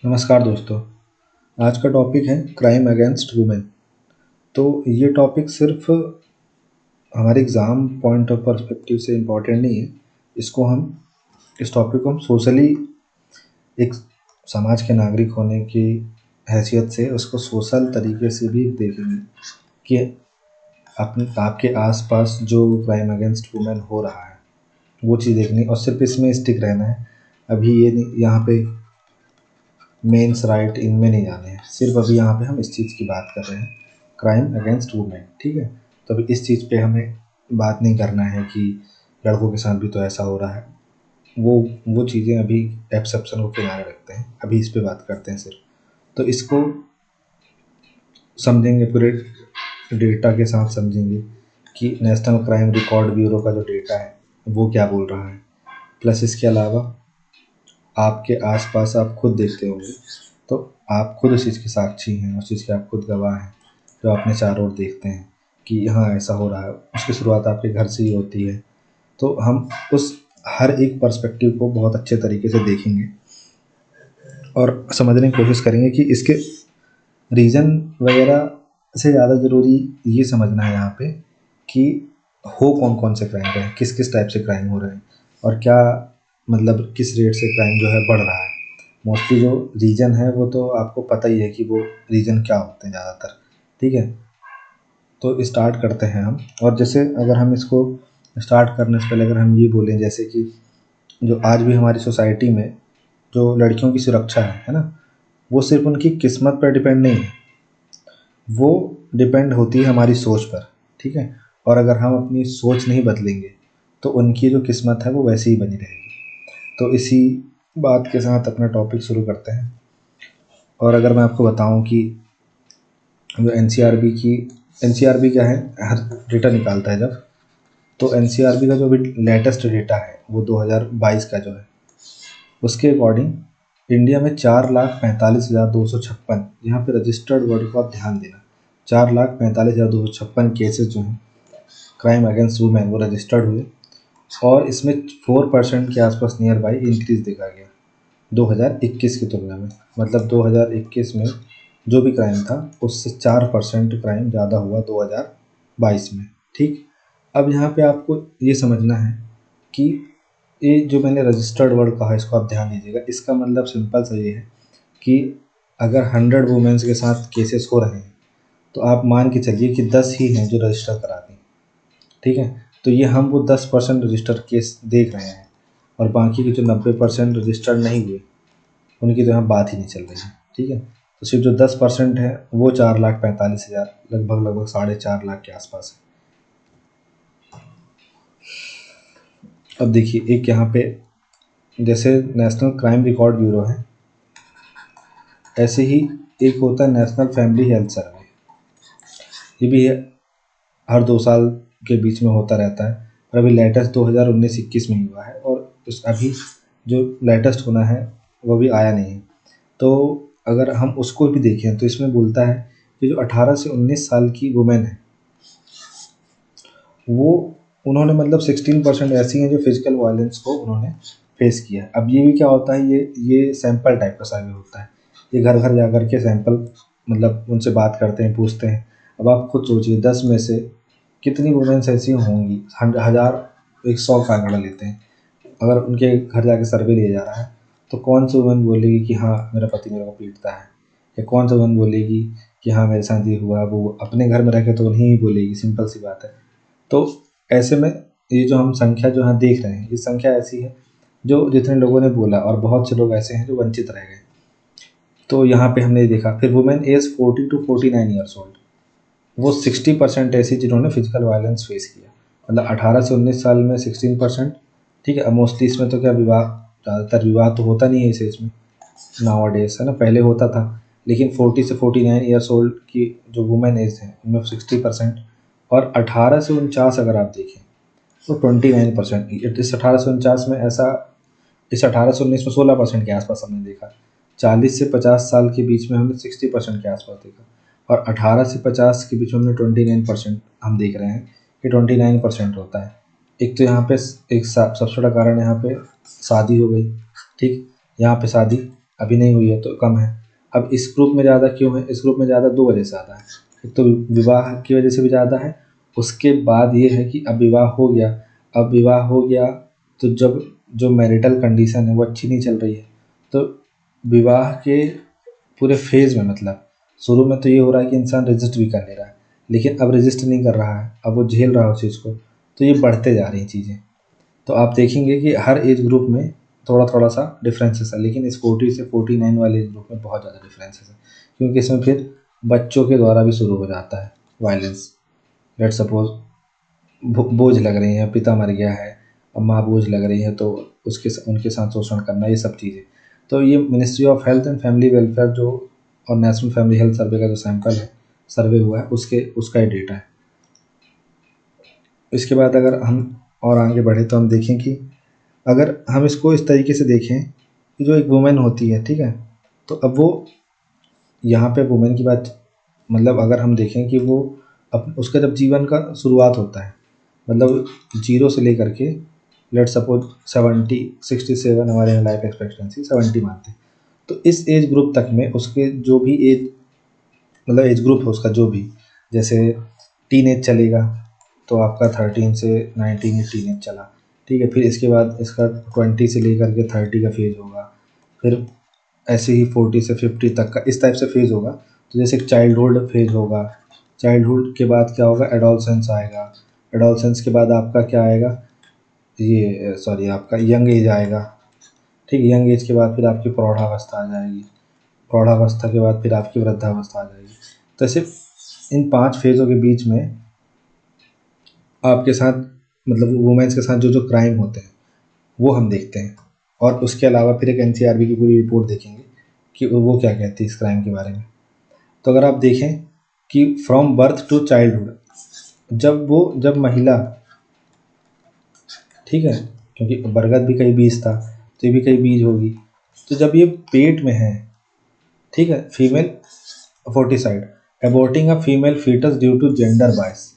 नमस्कार दोस्तों। आज का टॉपिक है क्राइम अगेंस्ट वुमेन। तो ये टॉपिक सिर्फ हमारे एग्ज़ाम पॉइंट ऑफ पर्सपेक्टिव से इम्पोर्टेंट नहीं है। इसको हम इस टॉपिक को हम सोशली एक समाज के नागरिक होने की हैसियत से उसको सोशल तरीके से भी देखेंगे कि अपने आपके आसपास जो क्राइम अगेंस्ट वुमेन हो रहा है वो चीज़ देखनी और सिर्फ इसमें स्टिक रहना है। अभी ये नहीं यहाँ पे मेंस राइट इनमें नहीं जाने हैं, सिर्फ अभी यहाँ पे हम इस चीज़ की बात कर रहे हैं, क्राइम अगेंस्ट वुमेन। ठीक है, तो अभी इस चीज़ पे हमें बात नहीं करना है कि लड़कों के साथ भी तो ऐसा हो रहा है। वो चीज़ें अभी एक्सेप्शन को किनारे रखते हैं, अभी इस पे बात करते हैं सिर्फ। तो इसको समझेंगे पूरे डेटा के साथ, समझेंगे कि नेशनल क्राइम रिकॉर्ड ब्यूरो का जो डेटा है वो क्या बोल रहा है। प्लस इसके अलावा आपके आसपास आप खुद देखते होंगे, तो आप खुद उस चीज़ के साक्षी हैं, उस चीज़ के आप खुद गवाह हैं, जो अपने चारों ओर देखते हैं कि हाँ ऐसा हो रहा है। उसकी शुरुआत आपके घर से ही होती है। तो हम उस हर एक पर्सपेक्टिव को बहुत अच्छे तरीके से देखेंगे और समझने की कोशिश करेंगे कि इसके रीज़न वगैरह से ज़्यादा ज़रूरी ये समझना है यहाँ पे कि हो कौन कौन से क्राइम रहे हैं, किस किस टाइप से क्राइम हो रहे हैं और क्या मतलब किस रेट से क्राइम जो है बढ़ रहा है। मोस्टली जो रीज़न है वो तो आपको पता ही है कि वो रीज़न क्या होते हैं ज़्यादातर। ठीक है, तो स्टार्ट करते हैं हम। और जैसे अगर हम इसको स्टार्ट करने से पहले अगर हम ये बोलें जैसे कि जो आज भी हमारी सोसाइटी में जो लड़कियों की सुरक्षा है ना, वो सिर्फ उनकी किस्मत पर डिपेंड नहीं है, वो डिपेंड होती है हमारी सोच पर। ठीक है, और अगर हम अपनी सोच नहीं बदलेंगे तो उनकी जो किस्मत है वो वैसे ही बनी रहेगी। तो इसी बात के साथ अपना टॉपिक शुरू करते हैं। और अगर मैं आपको बताऊं कि जो एन क्या है, हर डेटा निकालता है जब, तो एन का जो अभी लेटेस्ट डेटा है वो 2022 का जो है, उसके अकॉर्डिंग इंडिया में 4,45,256, यहाँ पे रजिस्टर्ड वर्ड को आप ध्यान देना, 4,45,256 केसेस जो हैं क्राइम अगेंस्ट वुमेन वो रजिस्टर्ड हुए। और इसमें 4% के आसपास नियर बाई इंक्रीज़ देखा गया 2021 की तुलना में। मतलब 2021 में जो भी क्राइम था उससे 4% क्राइम ज़्यादा हुआ 2022 में। ठीक, अब यहाँ पे आपको ये समझना है कि ये जो मैंने रजिस्टर्ड वर्ड कहा इसको आप ध्यान दीजिएगा। इसका मतलब सिंपल सा ये है कि अगर 100 वुमेन्स के साथ केसेस हो रहे हैं तो आप मान के चलिए कि 10 ही हैं जो रजिस्टर करा दें। ठीक है, तो ये हम वो 10% रजिस्टर केस देख रहे हैं और बाकी के जो 90% रजिस्टर्ड नहीं हुए उनकी तो यहाँ बात ही नहीं चल रही है। ठीक है, तो सिर्फ जो 10% है वो 4,45,000, लगभग 4.5 लाख के आसपास है। अब देखिए एक यहाँ पे जैसे नेशनल क्राइम रिकॉर्ड ब्यूरो है, ऐसे ही एक होता है नेशनल फैमिली हेल्थ सर्वे। ये भी हर 2 साल के बीच में होता रहता है और अभी लेटेस्ट 2019-21 में ही हुआ है। और उस अभी जो लेटेस्ट होना है वो भी आया नहीं है। तो अगर हम उसको भी देखें तो इसमें बोलता है कि जो 18 से 19 साल की वुमेन है वो उन्होंने मतलब 16% ऐसी हैं जो फिजिकल वायलेंस को उन्होंने फेस किया है। अब ये भी क्या होता है, ये सैंपल टाइप का सर्वे होता है। ये घर घर जा कर के सैंपल मतलब उनसे बात करते हैं, पूछते हैं। अब आप खुद सोचिए 10 में से कितनी वुमेन्स ऐसी होंगी, 1,000 100 का आंकड़ा लेते हैं। अगर उनके घर जाके सर्वे लिया जा रहा है तो कौन सी वुमेन बोलेगी कि हाँ मेरा पति मेरे को पीटता है, या कौन सी वुमेन बोलेगी कि हाँ मेरे साथ ये हुआ। वो अपने घर में रह के तो उन्हीं ही बोलेगी, सिंपल सी बात है। तो ऐसे में ये जो हम संख्या जो यहाँ देख रहे हैं ये संख्या ऐसी है जो जितने लोगों ने बोला, और बहुत से लोग ऐसे हैं जो वंचित रह गए। तो यहाँ पे हमने देखा फिर women age 40 to 49 years old, वो 60% ऐसी जिन्होंने फिजिकल वायलेंस फेस किया। मतलब 18 से 19 साल में 16%। ठीक है, अब मोस्टली इसमें तो क्या विवाह, ज़्यादातर विवाह तो होता नहीं है इस एज में नाउ डेज, है ना, पहले होता था। लेकिन 40 से 49 ईयर्स ओल्ड की जो वुमेन एज है उनमें 60%। और 18 से 49 अगर आप देखें तो 29%। इस 18 से 49 में ऐसा, इस 18 से 19 में 16% के आसपास हमने देखा। 40 से 50 साल के बीच में हमने 60% के आसपास देखा। और 18 से 50 के बीच में हमने 29% हम देख रहे हैं कि 29% होता है। एक तो यहाँ पे एक सबसे बड़ा कारण यहाँ पे शादी हो गई। ठीक, यहाँ पे शादी अभी नहीं हुई है तो कम है। अब इस ग्रुप में ज़्यादा क्यों है? इस ग्रुप में ज़्यादा 2 वजह से ज़्यादा है। एक तो विवाह की वजह से भी ज़्यादा है, उसके बाद ये है कि अब विवाह हो गया। अब विवाह हो गया तो जब जो मैरिटल कंडीशन है वो अच्छी नहीं चल रही है, तो विवाह के पूरे फेज़ में, मतलब शुरू में तो ये हो रहा है कि इंसान रेजिस्ट भी कर ले रहा है, लेकिन अब रेजिस्ट नहीं कर रहा है, अब वो झेल रहा है उस चीज़ को, तो ये बढ़ते जा रही चीज़ें। तो आप देखेंगे कि हर एज ग्रुप में थोड़ा-थोड़ा सा डिफरेंसेस है, लेकिन इस 40 से 49 वाले एज ग्रुप में बहुत ज़्यादा डिफरेंसेस है, क्योंकि इसमें फिर बच्चों के द्वारा भी शुरू हो जाता है वायलेंस। लेट्स सपोज़ बोझ लग रही हैं, पिता मर गया है, अब माँ बोझ लग रही है, तो उनके साथ शोषण करना, ये सब चीज़ें। तो ये ministry of health and family welfare जो और नेशनल फैमिली हेल्थ सर्वे का जो सैंपल है, सर्वे हुआ है, उसका ये डेटा है। इसके बाद अगर हम और आगे बढ़े तो हम देखें कि अगर हम इसको इस तरीके से देखें कि जो एक वुमेन होती है, ठीक है, तो अब वो यहाँ पे वुमेन की बात, मतलब अगर हम देखें कि वो उसका जब जीवन का शुरुआत होता है, मतलब जीरो से लेकर के लेट सपोज 67 हमारे यहाँ लाइफ एक्सपेक्टेंसी 70 मानते हैं, तो इस एज ग्रुप तक में उसके जो भी एज, मतलब एज ग्रुप है उसका जो भी, जैसे टीन एज चलेगा तो आपका 13 से 19 टीन एज चला, ठीक है, फिर इसके बाद इसका 20 से लेकर के 30 का फेज़ होगा, फिर ऐसे ही 40 से 50 तक का इस टाइप से फेज़ होगा। तो जैसे एक चाइल्डहुड फेज़ होगा, चाइल्डहुड के बाद क्या होगा, एडोलसेंस आएगा, एडोलसेंस के बाद आपका क्या आएगा, ये सॉरी आपका यंग एज आएगा, ठीक है, यंग एज के बाद फिर आपकी प्रौढ़ावस्था आ जाएगी, प्रौढ़ावस्था के बाद फिर आपकी वृद्धावस्था आ जाएगी। तो ऐसे इन 5 फेज़ों के बीच में आपके साथ, मतलब वुमेन्स के साथ जो जो क्राइम होते हैं वो हम देखते हैं, और उसके अलावा फिर एक एनसीआरबी की पूरी रिपोर्ट देखेंगे कि वो क्या कहती है इस क्राइम के बारे में। तो अगर आप देखें कि फ्रॉम बर्थ टू चाइल्डहुड, जब महिला, ठीक है, क्योंकि बरगद भी कई बीज था तो ये भी कई बीज होगी, तो जब ये पेट में है, ठीक है, female foeticide, aborting a female foetus due to gender bias.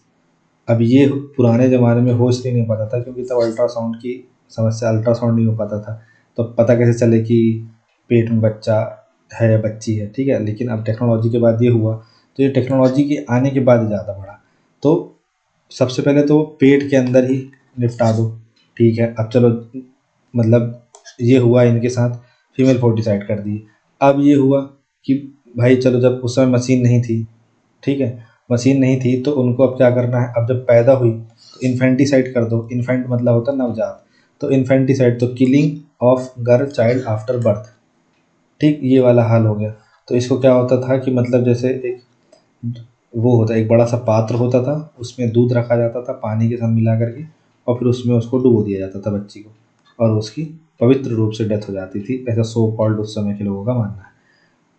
अब ये पुराने ज़माने में हो इसलिए नहीं पाता था क्योंकि तब अल्ट्रासाउंड की समस्या, अल्ट्रासाउंड नहीं हो पाता था, तो पता कैसे चले कि पेट में बच्चा है या बच्ची है, ठीक है। लेकिन अब टेक्नोलॉजी के बाद ये हुआ, तो ये टेक्नोलॉजी के आने के बाद ज़्यादा बढ़ा। तो सबसे पहले तो पेट के अंदर ही निपटा दो, ठीक है, अब चलो, मतलब ये हुआ इनके साथ, फीमेल फोर्टिसाइड कर दी। अब ये हुआ कि भाई चलो, जब उस समय मशीन नहीं थी, ठीक है, मशीन नहीं थी तो उनको अब क्या करना है, अब जब पैदा हुई तो इन्फेंटिसाइड कर दो, इन्फेंट मतलब होता है नवजात, तो इन्फेंटिसाइड तो killing of girl child after birth, ठीक, ये वाला हाल हो गया। तो इसको क्या होता था कि मतलब जैसे एक वो होता है, एक बड़ा सा पात्र होता था, उसमें दूध रखा जाता था पानी के साथ मिला करके, और फिर उसमें उसको डुबो दिया जाता था बच्ची को, और उसकी पवित्र रूप से डेथ हो जाती थी, ऐसा सो कॉल्ड उस समय के लोगों का मानना है।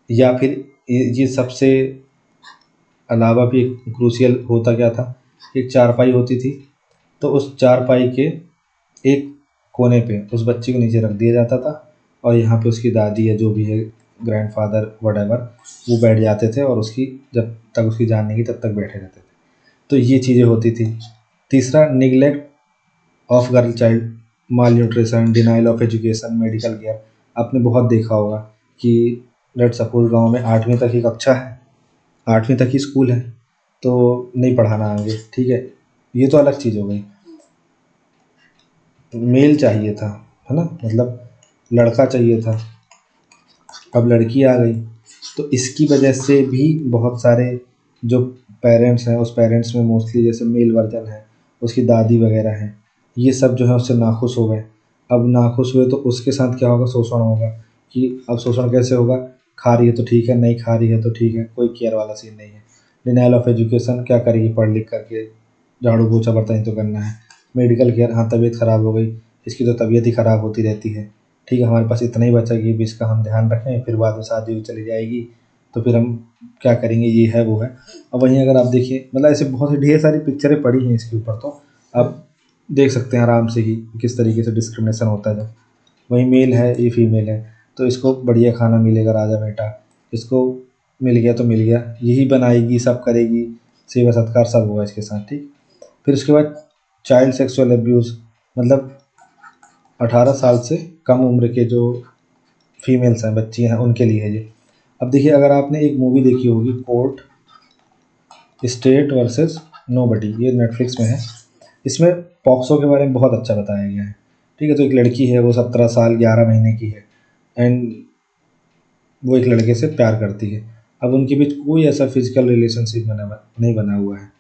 या फिर ये सबसे अलावा भी एक क्रूशियल होता क्या था, एक चारपाई होती थी, तो उस चारपाई के एक कोने पे उस बच्ची को नीचे रख दिया जाता था, और यहाँ पे उसकी दादी या जो भी है, ग्रैंडफादर वटेवर, वो बैठ जाते थे और उसकी जब तक उसकी जान नहीं गई तब तक बैठे रहते थे। तो ये चीज़ें होती थी। तीसरा, neglect of girl child, mall nutrition, denial of education, medical care. आपने बहुत देखा होगा कि लेट सपोज गांव में 8वीं तक की कक्षा है, 8वीं तक ही स्कूल है, तो नहीं पढ़ाना आगे, ठीक है, ये तो अलग चीज़ हो गई। मेल चाहिए था, है ना, मतलब लड़का चाहिए था, अब लड़की आ गई, तो इसकी वजह से भी बहुत सारे जो पेरेंट्स हैं, उस पेरेंट्स में मोस्टली जैसे मेल वर्जन है, उसकी दादी वगैरह हैं, ये सब जो है उससे नाखुश हो गए। अब नाखुश हुए तो उसके साथ क्या होगा, शोषण होगा। कि अब शोषण कैसे होगा, खा रही है तो ठीक है, नहीं खा रही है तो ठीक है, कोई केयर वाला सीन नहीं है। डिनाइल ऑफ एजुकेशन, क्या करेगी पढ़ लिख करके, झाड़ू पोछा बर्तन ही तो करना है। मेडिकल केयर, हाँ तबीयत ख़राब हो गई, इसकी तो तबीयत ही ख़राब होती रहती है, ठीक है, हमारे पास इतना ही बचा कि भी इसका हम ध्यान रखें, फिर बाद में शादी चली जाएगी तो फिर हम क्या करेंगे, ये है वो है। अब वहीं अगर आप देखिए, मतलब ऐसे बहुत सी ढेर सारी पिक्चरें पड़ी हैं इसके ऊपर, तो आप देख सकते हैं आराम से कि किस तरीके से डिस्क्रिमिनेशन होता है। जब वही मेल है, ये फीमेल है, तो इसको बढ़िया खाना मिलेगा, राजा बेटा, इसको मिल गया तो मिल गया, यही बनाएगी, सब करेगी, सेवा सत्कार सब होगा इसके साथ, ठीक। फिर उसके बाद चाइल्ड सेक्सुअल अब्यूज़, मतलब 18 साल से कम उम्र के जो फीमेल्स हैं, बच्ची हैं, उनके लिए है ये। अब देखिए, अगर आपने एक मूवी देखी होगी कोर्ट स्टेट वर्सेस नोबडी, ये नेटफ्लिक्स में है। इसमें पॉक्सो के बारे में बहुत अच्छा बताया गया है। ठीक है, तो एक लड़की है, वो 17 साल 11 महीने की है, एंड वो एक लड़के से प्यार करती है। अब उनके बीच कोई ऐसा फिजिकल रिलेशनशिप नहीं बना हुआ है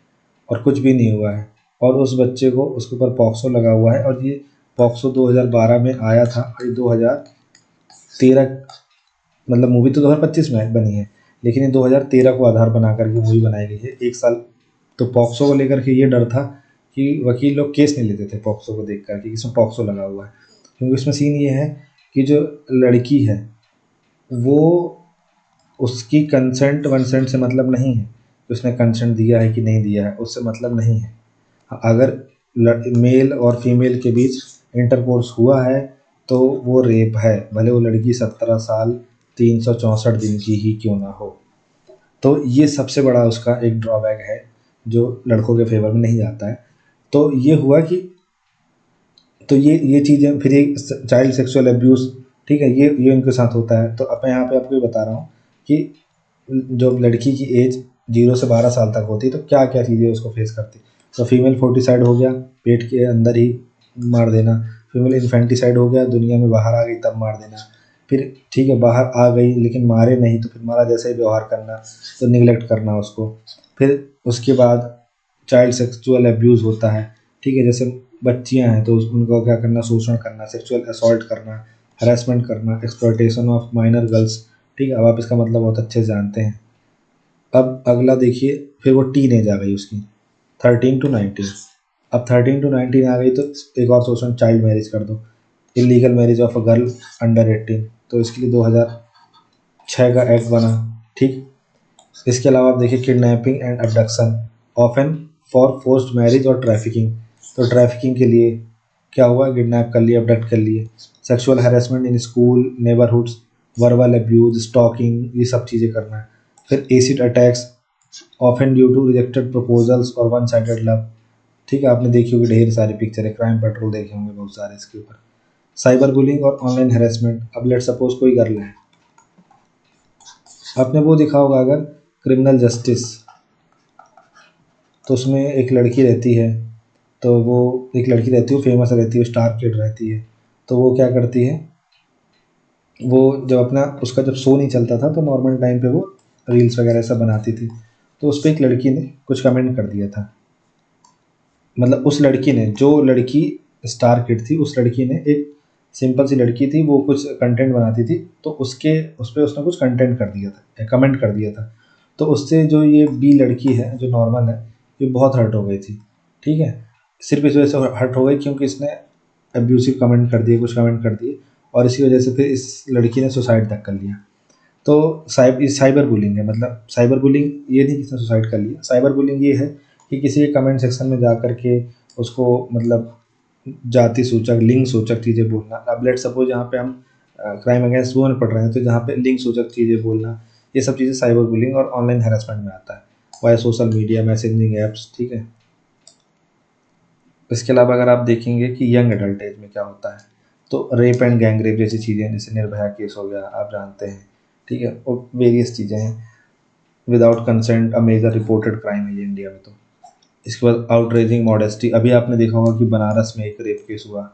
और कुछ भी नहीं हुआ है, और उस बच्चे को, उसके ऊपर पॉक्सो लगा हुआ है। और ये पॉक्सो 2012 में आया था और ये 2013, मतलब मूवी तो 2025 में बनी है, लेकिन ये 2013 को आधार बना करके मूवी बनाई गई है, 1 साल। तो पॉक्सो को लेकर के ये डर था कि वकील लोग केस नहीं लेते थे पॉक्सो को देख कर कि इसमें पॉक्सो लगा हुआ है, क्योंकि उसमें सीन ये है कि जो लड़की है वो, उसकी कंसेंट वंसेंट से मतलब नहीं है कि उसने कंसेंट दिया है कि नहीं दिया है, उससे मतलब नहीं है। अगर मेल और फीमेल के बीच इंटरकोर्स हुआ है तो वो रेप है, भले वो लड़की 17 साल 364 दिन की ही क्यों ना हो। तो ये सबसे बड़ा उसका एक ड्रॉबैक है जो लड़कों के फेवर में नहीं जाता है। तो ये हुआ कि, तो ये चीज़ें, फिर एक चाइल्ड सेक्सुअल अब्यूज़, ठीक है, ये उनके साथ होता है। तो अब मैं यहाँ पे आपको ये बता रहा हूँ कि जो लड़की की एज 0 से 12 साल तक होती है तो क्या क्या चीज़ें उसको फेस करती। तो फीमेल फोर्टिसाइड हो गया, पेट के अंदर ही मार देना। फीमेल इन्फेंटिसाइड हो गया, दुनिया में बाहर आ गई तब मार देना। फिर ठीक है, बाहर आ गई लेकिन मारे नहीं तो फिर मारा जैसा ही व्यवहार करना, तो निगलेक्ट करना उसको। फिर उसके बाद चाइल्ड सेक्सुअल अब्यूज़ होता है, ठीक है, जैसे बच्चियां हैं तो उनको क्या करना, शोषण करना, सेक्सुअल असॉल्ट करना, हरासमेंट करना, एक्सप्लॉयटेशन ऑफ माइनर गर्ल्स। ठीक है, अब आप इसका मतलब बहुत अच्छे से जानते हैं। अब अगला देखिए, फिर वो टीन एज आ गई उसकी, 13 to 19। अब 13 to 19 आ गई तो एक और शोषण, चाइल्ड मैरिज कर दो, illegal marriage of a girl under 18, तो इसके लिए 2006 का एक्ट बना। ठीक, इसके अलावा आप देखिए kidnapping and abduction often for forced marriage और ट्रैफिकिंग, तो ट्रैफिकिंग के लिए क्या हुआ, किडनैप कर लिए, अबडक्ट कर लिए। Sexual harassment in school neighbourhoods, verbal abuse, stalking, ये सब चीज़ें करना है। फिर acid attacks often due to rejected proposals और वन साइडेड लव। ठीक है, आपने देखी होगी ढेर सारी पिक्चर है, क्राइम पेट्रोल देखे होंगे बहुत सारे इसके ऊपर। साइबर बुलिंग और ऑनलाइन हैरेसमेंट, अब लेट सपोज कोई गर्ल है, आपने वो देखा होगा अगर क्रिमिनल जस्टिस, तो उसमें एक लड़की रहती है, तो वो एक लड़की रहती है, वो फेमस रहती है, स्टार किड रहती है। तो वो क्या करती है, वो जब अपना उसका जब शो नहीं चलता था तो नॉर्मल टाइम पे वो रील्स वगैरह सब बनाती थी। तो उस पर एक लड़की ने कुछ कमेंट कर दिया था, मतलब उस लड़की ने, जो लड़की स्टार किड थी, उस लड़की ने, एक सिंपल सी लड़की थी, वो कुछ कंटेंट बनाती थी, तो उसके उस पर उसने कुछ कंटेंट कर दिया था, कमेंट कर दिया था। तो उससे जो ये बी लड़की है जो नॉर्मल है, ये बहुत हर्ट हो गई थी। ठीक है, सिर्फ इस वजह से हर्ट हो गई क्योंकि इसने अब्यूसिव कमेंट कर दिए, कुछ कमेंट कर दिए, और इसी वजह से फिर इस लड़की ने सुसाइड तक कर लिया। तो साइबर बुलिंग है, मतलब साइबर बुलिंग ये नहीं कि इसने सुसाइड कर लिया, साइबर बुलिंग ये है कि किसी के कमेंट सेक्शन में जा कर के उसको, मतलब जाति सूचक, लिंग सूचक चीज़ें बोलना। अब लेट सपोज यहाँ पे हम क्राइम अगेंस्ट वुमेन पढ़ रहे हैं, तो जहाँ पे लिंग सूचक चीज़ें बोलना, ये सब चीज़ें साइबर बुलिंग और ऑनलाइन हैरेसमेंट में आता है, via social media, messaging apps. ठीक है, इसके अलावा अगर आप देखेंगे कि यंग एडल्ट एज में क्या होता है, तो रेप एंड गैंग रेप जैसी चीज़ें, जैसे निर्भया केस हो गया, आप जानते हैं। ठीक है, और वेरियस चीज़ें हैं। Without consent a major reported crime है ये इंडिया में। तो इसके बाद आउटरेजिंग मॉडेस्टी, अभी आपने देखा होगा कि बनारस में एक रेप केस हुआ,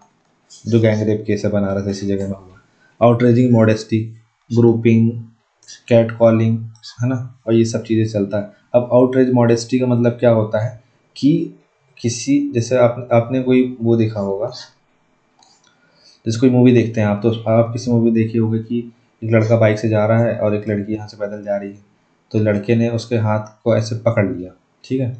जो गैंग रेप केस है, बनारस ऐसी जगह में हुआ। Outraging modesty, groping, cat calling, है ना, और ये सब चीज़ें चलता है। अब आउटरेज मॉडेस्टी का मतलब क्या होता है कि किसी, जैसे आपने कोई वो देखा होगा, जैसे कोई मूवी देखते हैं आप, तो आप किसी मूवी देखी होगी कि एक लड़का बाइक से जा रहा है और एक लड़की यहाँ से पैदल जा रही है, तो लड़के ने उसके हाथ को ऐसे पकड़ लिया। ठीक है,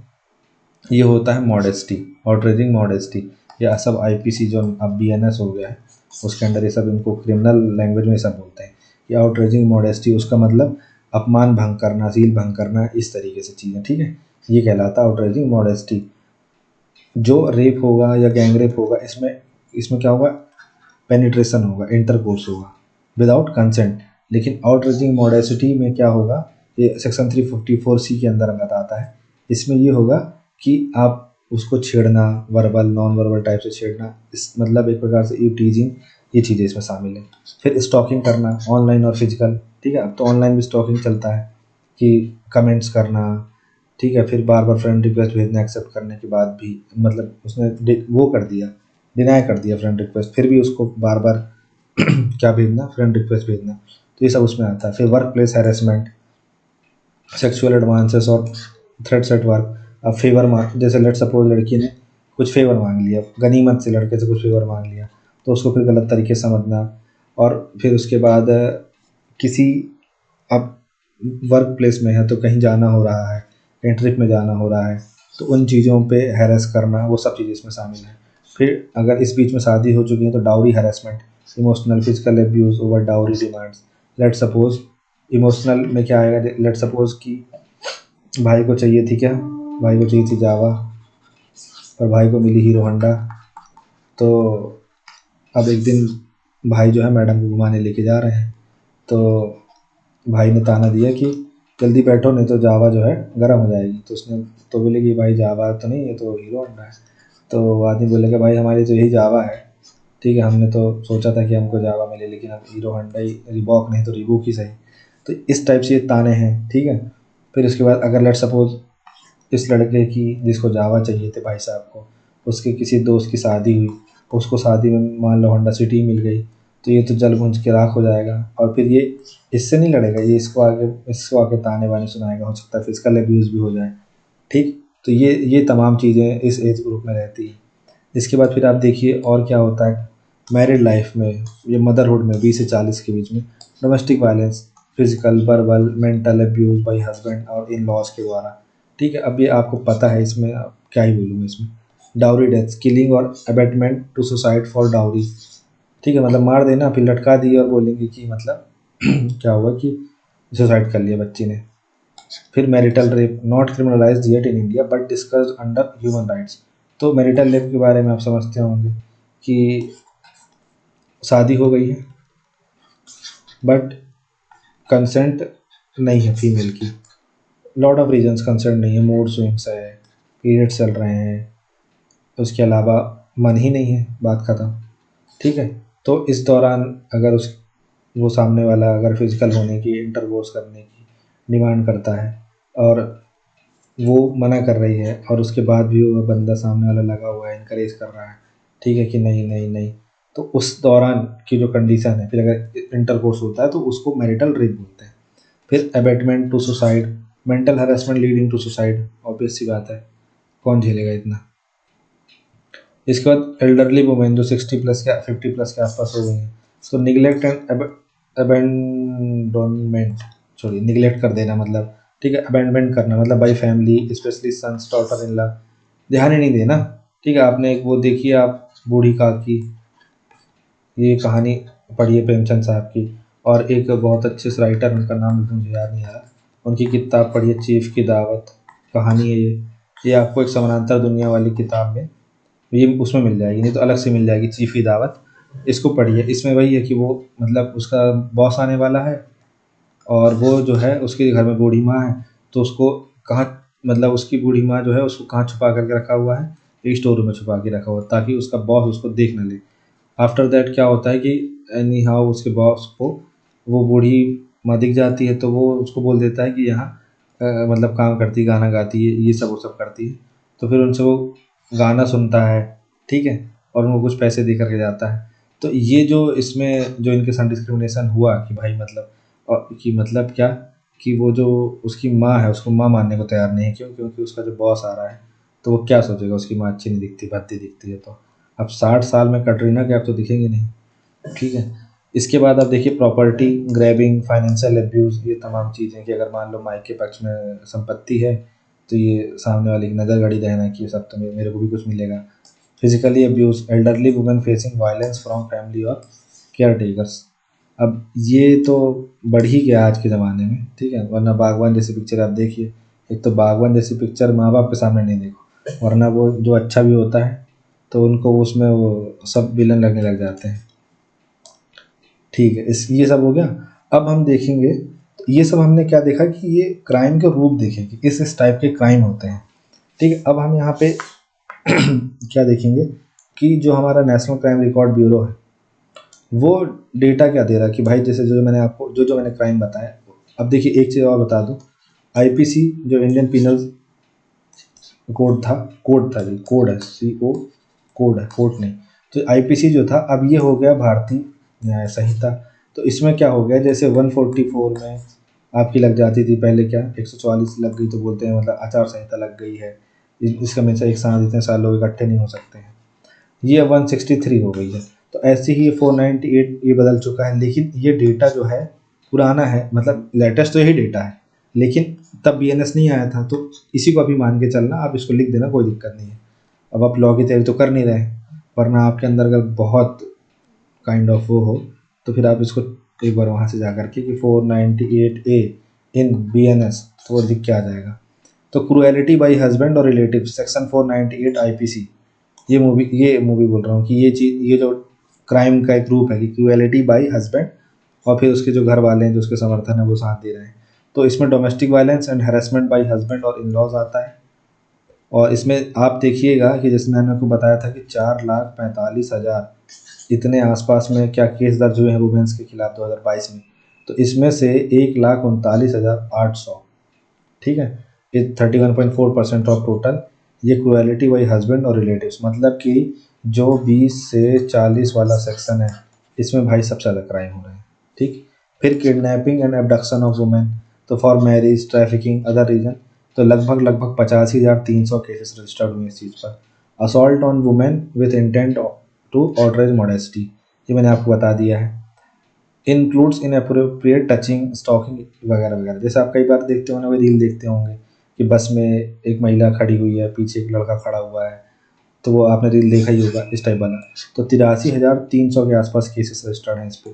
ये होता है मॉडेस्टी, आउटरेजिंग मॉडेस्टी। ये सब आईपीसी जो अब बीएनएस हो गया है, उसके अंदर ये सब, इनको क्रिमिनल लैंग्वेज में सब बोलते हैं। ये आउटरेजिंग मॉडेस्टी, उसका मतलब अपमान भंग करना, सील भंग करना, इस तरीके से चीज़ें। ठीक है, ये कहलाता है आउटरेजिंग मॉडेस्टी। जो रेप होगा या गैंग रेप होगा, इसमें इसमें क्या होगा, पेनिट्रेशन होगा, इंटरकोर्स होगा विदाउट कंसेंट। लेकिन आउटरेजिंग मॉडेस्टी में क्या होगा, ये सेक्शन 354C के अंदर आता है। इसमें ये होगा कि आप उसको छेड़ना, वर्बल नॉन वर्बल टाइप से छेड़ना, इस मतलब एक प्रकार से टीजिंग, ये चीज़ें इसमें शामिल है। फिर स्टॉकिंग करना ऑनलाइन और फिजिकल, ठीक है। अब तो ऑनलाइन भी स्टॉकिंग चलता है कि कमेंट्स करना, ठीक है। फिर बार बार फ्रेंड रिक्वेस्ट भेजना एक्सेप्ट करने के बाद भी, मतलब उसने वो कर दिया, डिनाई कर दिया फ्रेंड रिक्वेस्ट, फिर भी उसको बार बार क्या भेजना, फ्रेंड रिक्वेस्ट भेजना। तो ये सब उसमें आता है। फिर work place harassment, sexual advances और थ्रेट्स एट वर्क। अब फेवर मांग, जैसे लेट सपोज लड़की ने कुछ फेवर मांग लिया, गनीमत से लड़के से कुछ फेवर मांग लिया, तो उसको फिर गलत तरीके से समझना। और फिर उसके बाद किसी, अब वर्क प्लेस में है तो कहीं जाना हो रहा है, कहीं ट्रिप में जाना हो रहा है, तो उन चीज़ों पे हैरेस करना, वो सब चीज़ें इसमें शामिल हैं। फिर अगर इस बीच में शादी हो चुकी है तो dowry harassment, emotional physical abuse over dowry demands. Let suppose emotional में क्या आएगा, लेट सपोज कि भाई को चाहिए थी क्या, भाई को चाहिए थी जावा, और भाई को मिली हीरो होंडा। तो अब एक दिन भाई जो है मैडम को घुमाने लेके जा रहे हैं, तो भाई ने ताना दिया कि जल्दी बैठो नहीं तो जावा जो है गर्म हो जाएगी। तो उसने तो बोले कि भाई जावा तो नहीं, ये तो हीरो होंडा है। तो आदमी बोले कि भाई हमारी तो यही जावा है, ठीक है, हमने तो सोचा था कि हमको जावा मिले, लेकिन अब हीरो होंडा ही, रिबॉक नहीं तो रिबूक ही सही। तो इस टाइप से ये ताने हैं, ठीक है। फिर उसके बाद अगर लेट सपोज इस लड़के की, जिसको जावा चाहिए थे भाई साहब को, उसके किसी दोस्त की शादी हुई, उसको शादी में मान लो होंडा सिटी मिल गई, तो ये तो जल भुंज के राख हो जाएगा। और फिर ये इससे नहीं लड़ेगा, ये इसको आगे ताने वाने सुनाएगा, हो सकता है फिजिकल एब्यूज़ भी हो जाए, ठीक। तो ये तमाम चीज़ें इस एज ग्रुप में रहती है। इसके बाद फिर आप देखिए और क्या होता है मैरिड लाइफ में, ये मदरहुड में 20 से 40 के बीच में, domestic violence, physical, verbal, mental abuse by husband और इन लॉज के द्वारा, ठीक है। अब ये आपको पता है, इसमें अब क्या ही बोलूँ मैं इसमें। डाउरी डेथ्स, किलिंग और abetment to suicide for dowry, ठीक है, मतलब मार देना फिर लटका दिए और बोलेंगे कि मतलब क्या हुआ कि सुसाइड कर लिया बच्ची ने। फिर marital rape, not criminalised yet in India but discussed under human rights. तो मैरिटल रेप के बारे में आप समझते होंगे कि शादी हो गई है बट कंसेंट नहीं है फीमेल की, लॉट ऑफ रीजंस, कंसेंट नहीं है, मूड स्विंग्स है, पीरियड चल रहे हैं, उसके अलावा मन ही नहीं है, बात ख़त्म, ठीक है। तो इस दौरान अगर उस वो सामने वाला अगर फिजिकल होने की, इंटरकोर्स करने की डिमांड करता है और वो मना कर रही है, और उसके बाद भी वो बंदा सामने वाला लगा हुआ है, इनकरेज कर रहा है, ठीक है, कि नहीं नहीं नहीं, तो उस दौरान की जो कंडीशन है, फिर अगर इंटरकोर्स होता है तो उसको मैरिटल रेप बोलते हैं। फिर abetment to suicide, mental harassment leading to suicide, obvious सी बात है, कौन झेलेगा इतना। इसके बाद एल्डरली वुमेन जो 60 प्लस या 50 प्लस के आसपास हो गई हैं, तो neglect and abandonment, sorry neglect कर देना मतलब, ठीक है, अबेंडमेंट करना मतलब by family, specially sons daughter in law, ध्यान ही नहीं देना, ठीक है। आपने एक वो देखी आप बूढ़ी काकी, ये कहानी पढ़ी है प्रेमचंद साहब की, और एक बहुत अच्छे से राइटर, उनका नाम मुझे याद नहीं आ रहा, उनकी किताब पढ़ी है चीफ की दावत, कहानी है ये आपको एक समानांतर दुनिया वाली किताब में ये उसमें मिल जाएगी, नहीं तो अलग से मिल जाएगी, चीफ की दावत, इसको पढ़िए। इसमें वही है कि वो मतलब उसका बॉस आने वाला है, और वो जो है उसके घर में बूढ़ी माँ है, तो उसको कहाँ, मतलब उसकी बूढ़ी माँ जो है उसको कहाँ छुपा करके रखा हुआ है, एक स्टोर रूम में छुपा के रखा हुआ है, ताकि उसका बॉस उसको देख न ले। आफ्टर दैट क्या होता है कि एनी हाउ उसके बॉस को वो बूढ़ी माँ दिख जाती है, तो वो उसको बोल देता है कि यहाँ मतलब काम करती, गाना गाती है, ये सब वो सब करती है। तो फिर उनसे वो गाना सुनता है, ठीक है, और उनको कुछ पैसे दे करके जाता है। तो ये जो इसमें जो इनके साथ डिस्क्रिमिनेशन हुआ कि भाई मतलब, कि मतलब क्या, कि वो जो उसकी माँ है उसको माँ मानने को तैयार नहीं है, क्यों, क्योंकि उसका जो बॉस आ रहा है, तो वो क्या सोचेगा, उसकी माँ अच्छी नहीं दिखती, भद्दी दिखती है। तो अब 60 साल में कटरीना कैफ तो दिखेंगे नहीं, ठीक है। इसके बाद आप देखिए प्रॉपर्टी ग्रैबिंग, फाइनेंशियल एब्यूज़, ये तमाम चीज़ें कि अगर मान लो माई के पक्ष में संपत्ति है, तो ये सामने वाले की नज़र गड़ी रहना कि ये सब तो मेरे को भी कुछ मिलेगा। Physically abuse, elderly women facing violence from family और केयर टेकर्स। अब ये तो बढ़ ही गया आज के ज़माने में, ठीक है, वरना बागवान जैसी पिक्चर आप देखिए, एक तो बागवान जैसी पिक्चर माँ बाप के सामने नहीं देखो, वरना वो जो अच्छा भी होता है तो उनको उसमें वो सब विलन लगने लग जाते हैं, ठीक है। इस ये सब हो गया। अब हम देखेंगे, तो ये सब हमने क्या देखा कि ये क्राइम के रूप देखे कि इस टाइप के क्राइम होते हैं, ठीक है। अब हम यहाँ पे क्या देखेंगे कि जो हमारा नेशनल क्राइम रिकॉर्ड ब्यूरो है, वो डेटा क्या दे रहा है कि भाई जैसे जो मैंने आपको जो जो मैंने क्राइम बताया। अब देखिए एक चीज़ और बता दूं, आईपीसी जो इंडियन पिनल कोड था जी, कोड है, CO कोड है, कोड नहीं। तो आईपीसी जो था अब ये हो गया भारतीय न्याय संहिता। तो इसमें क्या हो गया, जैसे 144 में आपकी लग जाती थी पहले, क्या 144 लग गई तो बोलते हैं मतलब आचार संहिता लग गई है, इसका हमेशा एक साथ इतने साल लोग इकट्ठे नहीं हो सकते हैं। ये 163 हो गई है। तो ऐसे ही 498 ये बदल चुका है, लेकिन ये डेटा जो है पुराना है, मतलब लेटेस्ट तो यही डेटा है, लेकिन तब बीएनएस नहीं आया था। तो इसी को अभी मान के चलना, आप इसको लिख देना, कोई दिक्कत नहीं है। अब आप लॉ की तैयारी तो कर नहीं रहे, वरना आपके अंदर अगर बहुत काइंड ऑफ वो हो तो फिर आप इसको एक बार वहाँ से जा करके कि 498A इन बीएनएस तो वो लिख के आ जाएगा। तो क्रूएलिटी बाई हस्बैंड और रिलेटिव सेक्शन 498 आईपीसी, ये मूवी बोल रहा हूँ कि ये चीज़, ये जो क्राइम का एक रूप है कि क्रूएलिटी बाई हस्बैंड, और फिर उसके जो घर वाले हैं जो उसके समर्थन है वो साथ दे रहे हैं। तो इसमें domestic violence and harassment by husband और इन लॉज आता है। और इसमें आप देखिएगा कि जैसे मैंने आपको बताया था कि 4,45,000 इतने आसपास में क्या केस दर्ज हुए हैं वुमेन्स के खिलाफ 2022 में। तो इसमें से 1,39,800, ठीक है, ये 31.4% ऑफ टोटल, ये क्रुएलिटी बाई हस्बैंड और रिलेटिव्स, मतलब कि जो 20 से 40 वाला सेक्शन है इसमें भाई सबसे ज़्यादा क्राइम हो रहे हैं। ठीक। फिर kidnapping and abduction of women, तो for marriage trafficking other reason, तो लगभग 85,300 केसेस रजिस्टर्ड हुए इस चीज़ पर। Assault on women with intent to outrage modesty, ये मैंने आपको बता दिया है। इंक्लूड्स इनअप्रोप्रिएट टचिंग स्टॉकिंग वगैरह वगैरह। जैसे आप कई बार देखते होंगे, रील देखते होंगे कि बस में एक महिला खड़ी हुई है, पीछे एक लड़का खड़ा हुआ है, तो वो आपने रील देखा ही होगा इस टाइप वाला। तो 83,300 के आसपास केसेस रजिस्टर्ड हैं इस पर।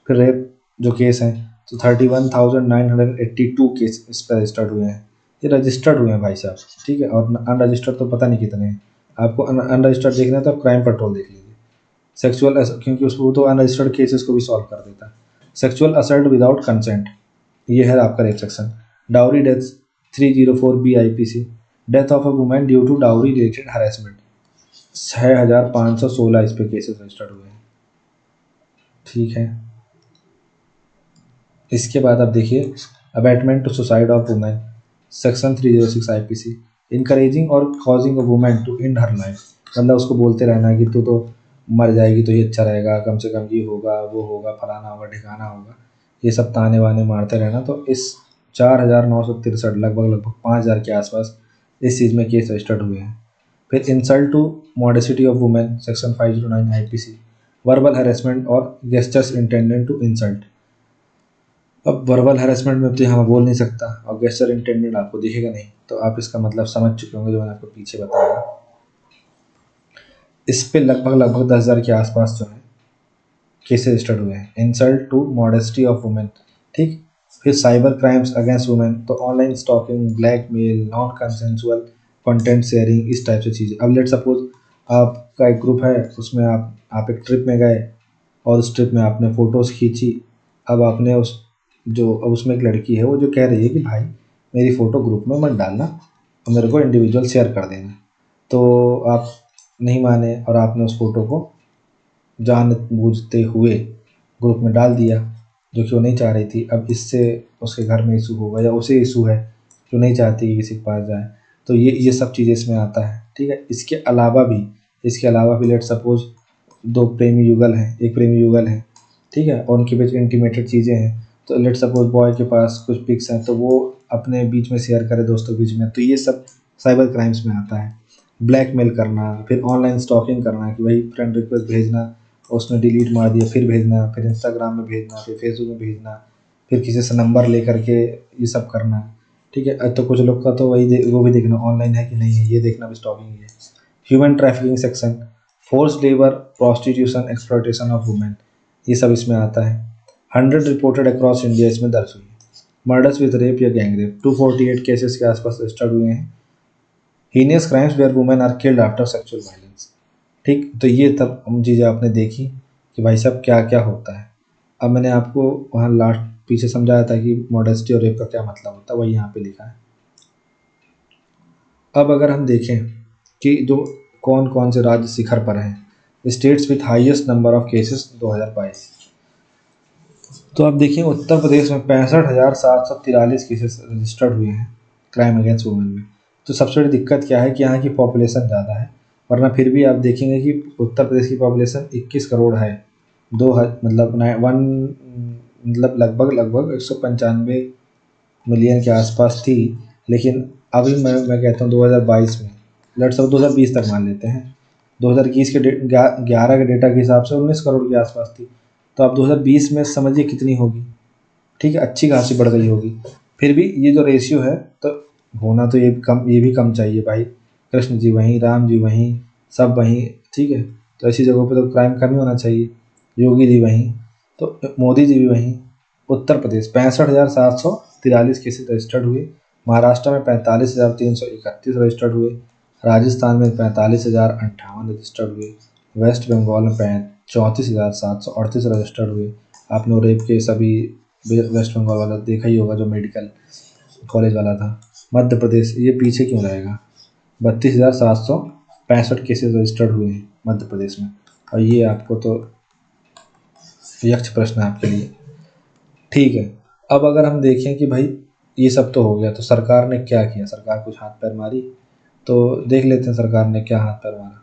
फिर रेप जो केस हैं तो 31,982 केस इस पर रजिस्टर्ड हुए हैं। ये रजिस्टर्ड हुए हैं भाई साहब, ठीक है। और अनरजिस्टर्ड तो पता नहीं कितने हैं। आपको अनरजिस्टर्ड देखना है तो आप क्राइम पेट्रोल देख लीजिए। सेक्सुअल, क्योंकि उसको तो अनरजिस्टर्ड केसेस को भी सॉल्व कर देता है। सेक्सुअल असल्ट विदाउट कंसेंट, ये है आपका rape section. Dowry deaths 304B IPC, death of a women due to dowry related harassment, 6,516 इस पे केसेस रजिस्टर्ड हुए हैं, ठीक है। इसके बाद आप देखिए abetment to suicide of women, section 306 IPC, encouraging और causing a woman to end her life, मतलब उसको बोलते रहना कि तू तो मर जाएगी तो ये अच्छा रहेगा, कम से कम ये होगा वो होगा फलाना होगा ठिकाना होगा, ये सब ताने वाने मारते रहना। तो इस 4,963 लगभग 5,000 के आसपास इस चीज़ में केस रजिस्टर्ड हुए हैं। फिर insult to modesty of women, section 509 IPC, verbal harassment और गेस्टर्स इंटेंडेड टू इंसल्ट। अब वर्बल हैरेसमेंट में तो यहाँ बोल नहीं सकता, और गेस्चर इंटेंडेड आपको दिखेगा नहीं, तो आप इसका मतलब समझ चुके होंगे जो मैंने आपको पीछे बताया। इस पे लगभग 10,000 के आसपास जो है केसेस रजिस्टर्ड हुए हैं। Insult to modesty of women, ठीक। फिर साइबर क्राइम्स अगेंस्ट वुमेन, तो online stalking, blackmail, non consensual content sharing, इस टाइप से चीज़ें। अब लेट सपोज आपका एक ग्रुप है, उसमें आप एक ट्रिप में गए और उस ट्रिप में आपने फ़ोटोज़ खींची। अब आपने अब उसमें एक लड़की है वो जो कह रही है कि भाई मेरी फ़ोटो ग्रुप में मत डालना और मेरे को इंडिविजुअल शेयर कर देना। तो आप नहीं माने और आपने उस फ़ोटो को जान बूझते हुए ग्रुप में डाल दिया, जो कि वो नहीं चाह रही थी। अब इससे उसके घर में इशू होगा या उसे इशू है जो नहीं चाहती कि किसी के पास जाए। तो ये सब चीज़ें इसमें आता है, ठीक है। इसके अलावा भी लेट सपोज दो प्रेमी युगल हैं, एक प्रेमी युगल है, ठीक है, और उनके बीच इंटीमेटेड चीज़ें हैं। तो लेट सपोज बॉय के पास कुछ पिक्स हैं तो वो अपने बीच में शेयर करे दोस्तों के बीच में, तो ये सब साइबर क्राइम्स में आता है। ब्लैकमेल करना, फिर ऑनलाइन स्टॉकिंग करना कि भाई फ्रेंड रिक्वेस्ट भेजना, उसने डिलीट मार दिया, फिर भेजना, फिर इंस्टाग्राम में भेजना, फिर फेसबुक में भेजना, फिर किसी से नंबर लेकर के ये सब करना, ठीक है। तो कुछ लोग का तो वो भी देखना ऑनलाइन है कि नहीं है, ये देखना भी स्टॉकिंग है। Human trafficking section, force labour, prostitution, exploitation of women, ये सब इसमें आता है। 100 रिपोर्टेड अक्रॉस इंडिया इसमें दर्ज हुई है। मर्डर्स विद रेप या गैंग रेप 248 केसेस के आसपास रजिस्टर्ड हुए हैं। Heinous crimes where women are killed after sexual violence, ठीक। तो ये तब हम चीज़ें आपने देखी कि भाई साहब क्या क्या होता है। अब मैंने आपको वहाँ लास्ट पीछे समझाया था कि मॉडेस्टी और रेप का क्या मतलब होता है, वही यहाँ पे लिखा है। अब अगर हम देखें कि जो कौन कौन से राज्य शिखर पर हैं, states with highest number of cases 2022। तो आप देखिए उत्तर प्रदेश में 65,743 केसेस रजिस्टर्ड हुए हैं क्राइम अगेंस्ट वुमेन में। तो सबसे बड़ी दिक्कत क्या है कि यहाँ की पॉपुलेशन ज़्यादा है, वरना फिर भी आप देखेंगे कि उत्तर प्रदेश की पॉपुलेशन 21 करोड़ है। मतलब लगभग 195 मिलियन के आसपास थी। लेकिन अभी मैं कहता हूँ 2022 में, लेट्स सपोज 2020 तक मान लेते हैं, 2021 के 11 के डेटा के हिसाब से 19 करोड़ के आसपास थी। तो आप 2020 में समझिए कितनी होगी, ठीक है, अच्छी खासी बढ़ गई होगी। फिर भी ये जो रेशियो है तो होना तो ये भी कम चाहिए भाई। कृष्ण जी वहीं, राम जी वहीं, सब वहीं, ठीक है। तो ऐसी जगहों पे तो क्राइम कम ही होना चाहिए। योगी जी वहीं, तो मोदी जी भी वहीं। उत्तर प्रदेश 65,743 केसेस रजिस्टर्ड हुए। महाराष्ट्र में 45,331 रजिस्टर्ड हुए। राजस्थान में 45,058 रजिस्टर्ड हुए। वेस्ट बंगाल में 34,738 रजिस्टर्ड हुए। आपने रेप के सभी वेस्ट बंगाल वाला देखा ही होगा, जो मेडिकल कॉलेज वाला था। मध्य प्रदेश ये पीछे क्यों रहेगा? 32,765 केसेस रजिस्टर्ड हुए हैं मध्य प्रदेश में। और ये आपको तो यक्ष प्रश्न है आपके लिए, ठीक है। अब अगर हम देखें कि भाई ये सब तो हो गया, तो सरकार ने क्या किया? सरकार कुछ हाथ पैर मारी? तो देख लेते हैं सरकार ने क्या हाथ पैर मारा।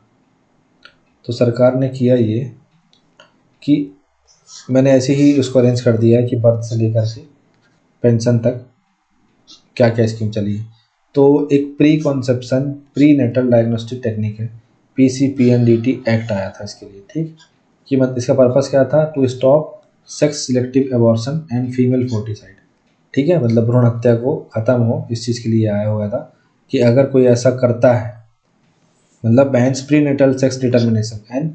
तो सरकार ने किया ये कि मैंने ऐसे ही उसको अरेंज कर दिया है कि बर्थ से लेकर के पेंशन तक क्या क्या स्कीम चली है। तो एक pre conception pre natal diagnostic technique है, PCPNDT एक्ट आया था इसके लिए, ठीक। कि मत इसका पर्पस क्या था? To stop sex selective abortion and female foeticide, ठीक है। मतलब भ्रूण हत्या को ख़त्म हो, इस चीज़ के लिए आया हुआ था कि अगर कोई ऐसा करता है, मतलब bans pre natal sex determination and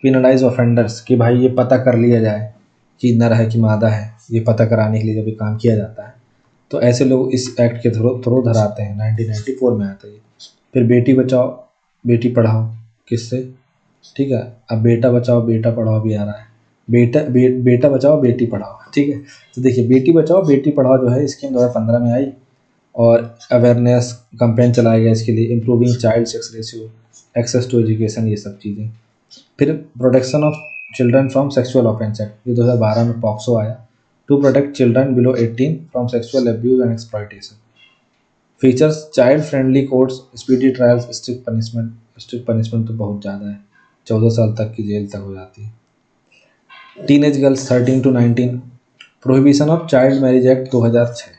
penalise offenders, कि भाई ये पता कर लिया जाए कि नर है कि मादा है, ये पता कराने के लिए जब ये काम किया जाता है, तो ऐसे लोग इस एक्ट के थ्रू धराते हैं। 1994 में आता है ये। फिर बेटी बचाओ बेटी पढ़ाओ, किससे? ठीक है। अब बेटा बचाओ बेटा पढ़ाओ भी आ रहा है। बेटा बचाओ बेटी पढ़ाओ, ठीक है। तो देखिए बेटी बचाओ बेटी पढ़ाओ जो है स्कीम 2015 में आई, और अवेयरनेस कैंपेन चलाया गया इसके लिए, improving child sex ratio, access to education, ये सब चीज़ें। फिर protection of children from sexual offence act, ये 2012 में पॉक्सो आया, to protect children below 18 from sexual abuse and exploitation. Features child friendly courts, speedy trials, strict punishment. Strict punishment तो बहुत ज़्यादा है, 14 साल तक की जेल तक हो जाती है। Teenage girls 13 to 19, prohibition of child marriage act 2006,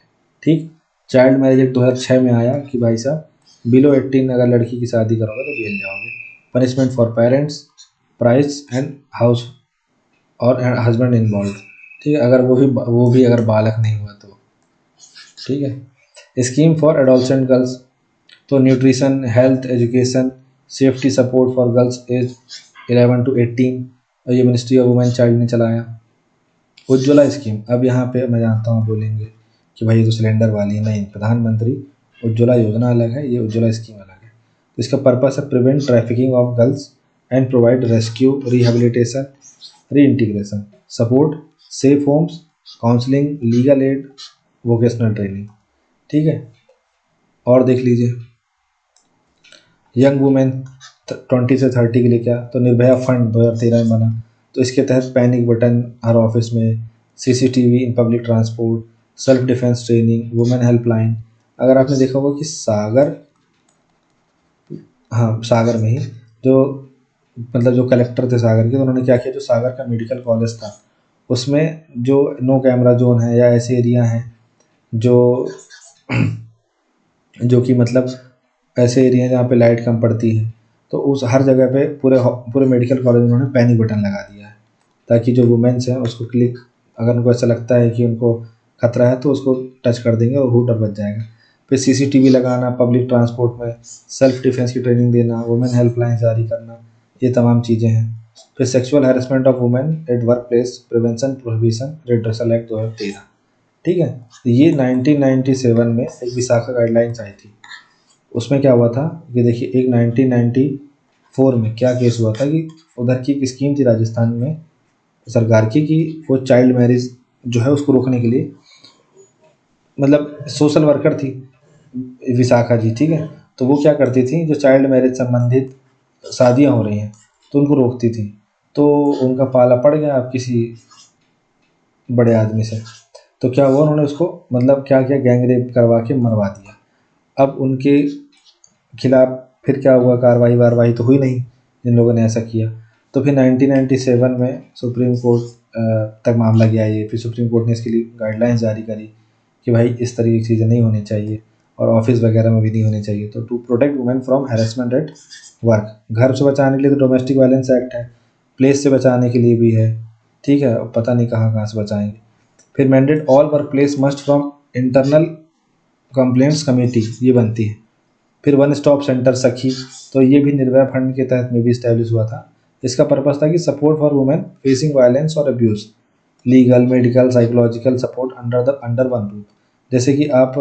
ठीक। चाइल्ड मैरिज एक्ट 2006 में आया कि भाई साहब बिलो 18 अगर लड़की की शादी करोगे तो जेल जाओगे। Punishment for parents, price and house और हस्बैंड इन्वॉल्व, ठीक है, अगर वो भी अगर बालक नहीं हुआ तो, ठीक है। स्कीम फॉर एडोलसेंट गर्ल्स, तो nutrition, health, education, safety support for girls age 11 to 18, और ये मिनिस्ट्री ऑफ वुमेन चाइल्ड ने चलाया। उज्ज्वला स्कीम, अब यहाँ पे मैं जानता हूँ बोलेंगे कि भाई ये तो सिलेंडर वाली है, नहीं, प्रधानमंत्री उज्ज्वला योजना अलग है, ये उज्ज्वला स्कीम अलग है। तो इसका पर्पस है prevent trafficking of girls and provide rescue, rehabilitation, reintegration, support, safe homes, counselling, legal aid, vocational training, ठीक है। और देख लीजिए यंग वुमेन 20 से 30 के लिए क्या, तो निर्भया फंड 2013 में बना। तो इसके तहत पैनिक बटन हर ऑफिस में, CCTV in public transport, self defence training, women helpline. अगर आपने देखा होगा कि सागर में ही जो मतलब जो कलेक्टर थे सागर के, तो उन्होंने क्या किया, जो सागर का मेडिकल कॉलेज था उसमें जो नो कैमरा जोन है या ऐसे एरिया हैं जो जो कि मतलब ऐसे एरिया जहाँ पे लाइट कम पड़ती है, तो उस हर जगह पे पूरे मेडिकल कॉलेज में उन्होंने पैनिक बटन लगा दिया है, ताकि जो वुमेन्स हैं उसको क्लिक, अगर उनको ऐसा लगता है कि उनको खतरा है तो उसको टच कर देंगे और हुटर बच जाएगा। फिर CCTV लगाना पब्लिक ट्रांसपोर्ट में, सेल्फ डिफेंस की ट्रेनिंग देना, वुमेन हेल्पलाइन जारी करना, ये तमाम चीज़ें हैं। फिर sexual harassment of women at work place, prevention, prohibition, redressal act 2013, ठीक है। तो ये 1997 में एक विशाखा गाइडलाइंस आई थी। उसमें क्या हुआ था कि देखिए एक 1994 में क्या केस हुआ था कि उधर की एक स्कीम थी राजस्थान में सरकार की, कि वो चाइल्ड मैरिज जो है उसको रोकने के लिए, मतलब सोशल वर्कर थी विशाखा जी, ठीक है। तो वो क्या करती थी, जो चाइल्ड मैरिज संबंधित शादियां हो रही हैं तो उनको रोकती थी, तो उनका पाला पड़ गया अब किसी बड़े आदमी से। तो क्या हुआ, उन्होंने उसको मतलब क्या किया, गैंग रेप करवा के मरवा दिया। अब उनके खिलाफ फिर क्या हुआ, कार्रवाई वारवाई तो हुई नहीं जिन लोगों ने ऐसा किया। तो फिर 1997 में सुप्रीम कोर्ट तक मामला गया ये। फिर सुप्रीम कोर्ट ने इसके लिए गाइडलाइंस जारी करी कि भाई इस तरह की चीज़ें नहीं होनी चाहिए और ऑफिस वगैरह में भी नहीं होनी चाहिए। तो to protect women from harassment at work, घर से बचाने के लिए तो डोमेस्टिक वायलेंस एक्ट है, प्लेस से बचाने के लिए भी है, ठीक है, अब पता नहीं कहाँ कहाँ से बचाएंगे। फिर mandate all work place must from internal complaints committee, ये बनती है। फिर वन स्टॉप सेंटर सखी, तो ये भी निर्भया फंड के तहत में भी इस्टेब्लिश हुआ था। इसका पर्पस था कि support for women facing violence और abuse, legal medical psychological support under one roof. जैसे कि आप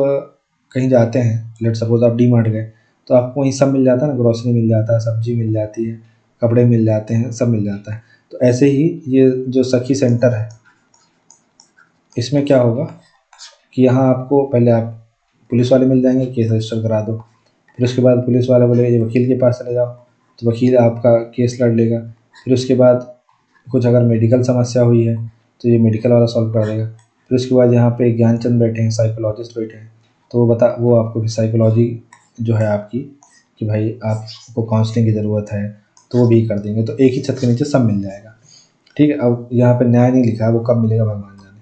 कहीं जाते हैं, लेट सपोज आप डी मार्ट गए, तो आपको वहीं सब मिल जाता है ना, ग्रोसरी मिल जाता है, सब्जी मिल जाती है, कपड़े मिल जाते हैं, सब मिल जाता है। तो ऐसे ही ये जो सखी सेंटर है, इसमें क्या होगा कि यहाँ आपको पहले आप पुलिस वाले मिल जाएंगे, केस रजिस्टर करा दो। फिर उसके बाद पुलिस वाला बोलेगा ये वकील के पास चले जाओ, तो वकील आपका केस लड़ लेगा। फिर उसके बाद कुछ अगर मेडिकल समस्या हुई है तो ये मेडिकल वाला सॉल्व कर देगा। फिर उसके बाद यहाँ पे ज्ञानचंद बैठे हैं, साइकोलॉजिस्ट बैठे हैं, तो वो आपको फिर साइकोलॉजी जो है आपकी, कि भाई आपको काउंसलिंग की ज़रूरत है, तो वो भी कर देंगे। तो एक ही छत के नीचे सब मिल जाएगा, ठीक है। अब यहाँ पे न्याय नहीं लिखा है, वो कब मिलेगा भगवान जाने।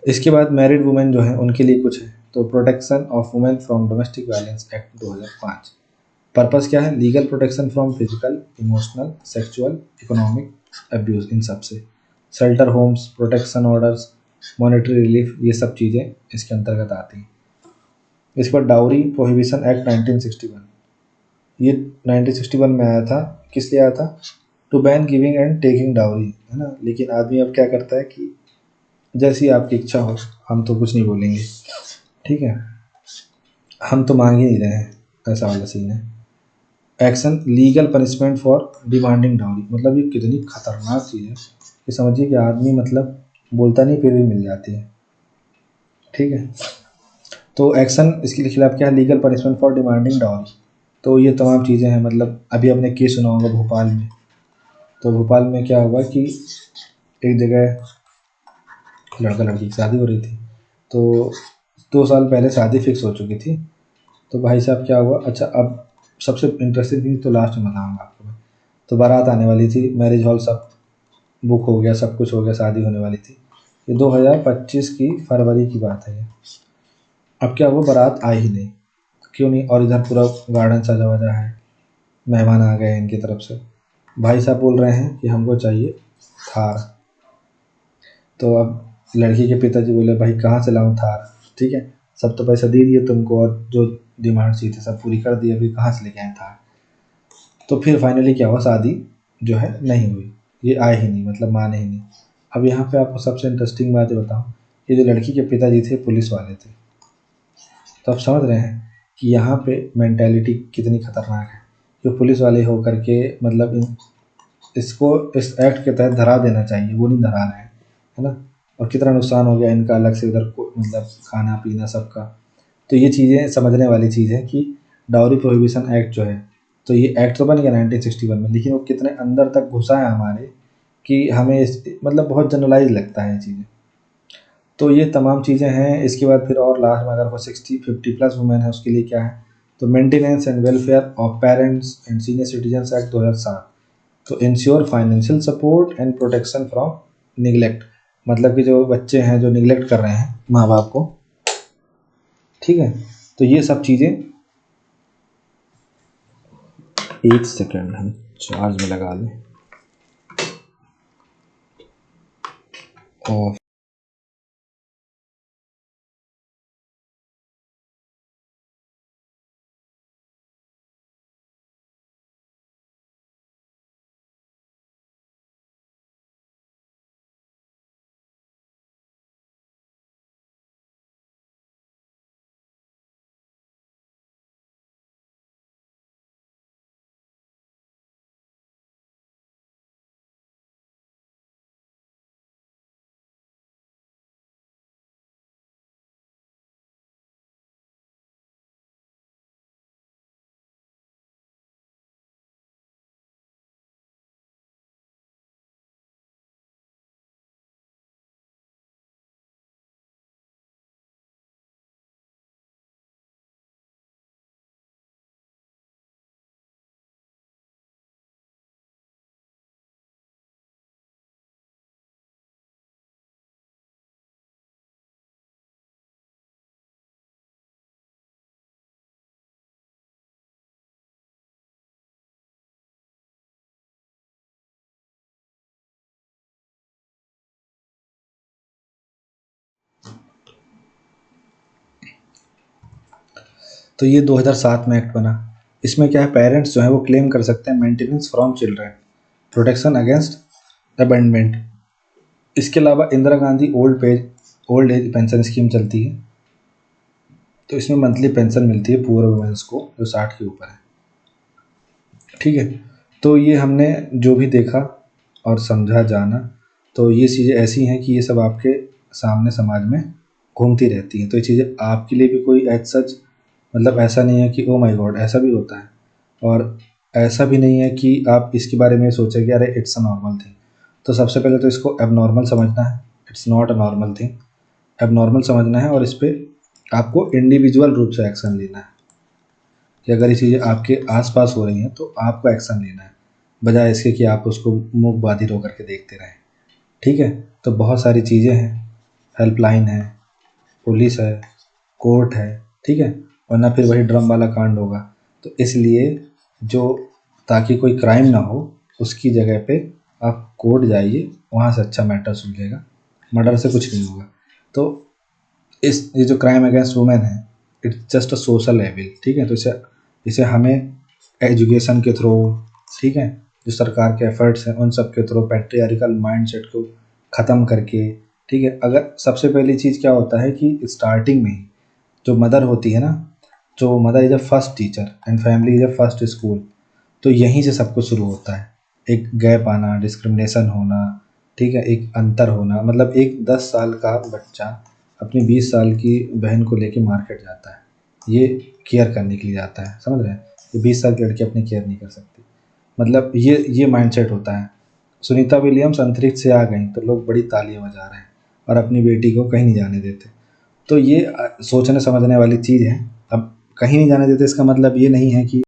इसके बाद मैरिड वुमेन जो है उनके लिए कुछ है, तो protection of women from domestic violence act 2005। Purpose क्या है, legal protection from physical emotional sexual economic abuse, इन सब से। Shelter homes, protection orders, monetary relief, ये सब चीज़ें इसके अंतर्गत आती हैं। इसके बाद डाउरी प्रोहिबिशन एक्ट 1961, ये 1961 में आया था। किस लिए आया था, to ban giving and taking dowry, है ना। लेकिन आदमी अब क्या करता है कि जैसी आपकी इच्छा हो, हम तो कुछ नहीं बोलेंगे, ठीक है, हम तो मांग ही नहीं रहे हैं, ऐसा वाला सीन है। Action legal punishment for demanding dowry, मतलब ये कितनी खतरनाक चीज़ है कि समझिए कि आदमी मतलब बोलता नहीं फिर भी मिल जाती है, ठीक है। तो एक्शन इसके खिलाफ क्या है, legal punishment for demanding dowry. तो ये तमाम चीज़ें हैं, मतलब अभी आपने केस सुना होगा भोपाल में। तो भोपाल में क्या हुआ कि एक जगह लड़का लड़की की शादी हो रही थी, तो 2 साल पहले शादी फिक्स हो चुकी थी। तो भाई साहब क्या हुआ, अच्छा अब सबसे इंटरेस्टिंग थिंग तो लास्ट में बताऊंगा आपको मैं। तो बारात आने वाली थी, मैरिज हॉल सब बुक हो गया, सब कुछ हो गया, शादी होने वाली थी। ये 2025 की फरवरी की बात है ये। अब क्या हुआ, बारात आई ही नहीं, क्यों नहीं, और इधर पूरा गार्डन सजा वजा है, मेहमान आ गए इनकी तरफ से। भाई साहब बोल रहे हैं कि हमको चाहिए थार। तो अब लड़की के पिताजी बोले भाई कहाँ से लाऊं थार, ठीक है, सब तो पैसा दे दिए तुमको और जो डिमांड चाहिए थी सब पूरी कर दी, अभी कहाँ से लेके आए थार। तो फिर फाइनली क्या हुआ, शादी जो है नहीं हुई, ये आए ही नहीं, मतलब माने ही नहीं। अब यहाँ पे आपको सबसे इंटरेस्टिंग बात ये बताऊँ, ये जो लड़की के पिताजी थे पुलिस वाले थे। तो आप समझ रहे हैं कि यहाँ पे मेंटेलिटी कितनी खतरनाक है, जो पुलिस वाले हो करके मतलब इसको इस एक्ट के तहत धरा देना चाहिए, वो नहीं धरा रहे हैं, है ना। और कितना नुकसान हो गया इनका, अलग से उधर मतलब खाना पीना सबका। तो ये चीज़ें समझने वाली चीज़ है कि डाउरी प्रोहिबिशन एक्ट जो है, तो ये एक्ट तो बन गया 1961 में, लेकिन वो कितने अंदर तक घुसा है हमारे कि हमें मतलब बहुत जनरलाइज लगता है ये चीज़ें। तो ये तमाम चीज़ें हैं। इसके बाद फिर और लास्ट में अगर वो 60-50+ वुमेन है उसके लिए क्या है, तो maintenance and welfare of parents and senior citizens act 2007। तो ensure financial support and protection from neglect, मतलब कि जो बच्चे हैं जो निगलेक्ट कर रहे हैं माँ बाप को, ठीक है। तो ये सब चीज़ें, एक सेकेंड हम चार्ज में लगा लें। और तो ये 2007 में एक्ट बना। इसमें क्या है, पेरेंट्स जो है वो क्लेम कर सकते हैं maintenance from children, protection against abandonment. इसके अलावा Indira Gandhi old age pension scheme चलती है, तो इसमें मंथली पेंशन मिलती है पूअर वुमेन्स को जो 60 के ऊपर है। ठीक है, तो ये हमने जो भी देखा और समझा जाना, तो ये चीज़ें ऐसी हैं कि ये सब आपके सामने समाज में घूमती रहती हैं। तो ये चीज़ें आपके लिए भी कोई एज सच मतलब ऐसा नहीं है कि ओ माय गॉड ऐसा भी होता है, और ऐसा भी नहीं है कि आप इसके बारे में सोचें कि अरे इट्स अ नॉर्मल थिंग। तो सबसे पहले तो इसको एबनॉर्मल समझना है, it's not a normal thing. Abnormal समझना है और इस पर आपको इंडिविजुअल रूप से एक्शन लेना है कि अगर ये चीज़ें आपके आसपास हो रही हैं तो आपको एक्शन लेना है, बजाय इसके कि आप उसको मुंह बाधिर होकर के देखते रहें। ठीक है, तो बहुत सारी चीज़ें हैं, हेल्पलाइन है, पुलिस है, कोर्ट है। ठीक है, वरना फिर वही ड्रम वाला कांड होगा। तो इसलिए जो ताकि कोई क्राइम ना हो उसकी जगह पे आप कोर्ट जाइए, वहाँ से अच्छा मैटर सुलझेगा, मर्डर से कुछ नहीं होगा। तो ये जो क्राइम अगेंस्ट वुमेन है, it's just a social evil. ठीक है, तो इसे हमें एजुकेशन के थ्रू, ठीक है, जो सरकार के एफर्ट्स हैं उन सब के थ्रू पैट्रियार्कल माइंडसेट को ख़त्म करके, ठीक है, अगर सबसे पहली चीज़ क्या होता है कि स्टार्टिंग में ही जो मदर होती है ना, जो mother is a first teacher and family is a first school, तो यहीं से सब कुछ शुरू होता है। एक गैप आना, डिस्क्रिमिनेशन होना, ठीक है, एक अंतर होना, मतलब एक 10 साल का बच्चा अपनी 20 साल की बहन को लेके मार्केट जाता है, ये केयर करने के लिए जाता है, समझ रहे हैं? ये 20 साल की लड़की अपनी केयर नहीं कर सकती, मतलब ये माइंडसेट होता है। सुनीता विलियम्स अंतरिक्ष से आ गई तो लोग बड़ी तालियां बजा रहे हैं और अपनी बेटी को कहीं नहीं जाने देते। तो ये सोचने समझने वाली चीज़ है। अब कहीं नहीं जाने देते इसका मतलब ये नहीं है कि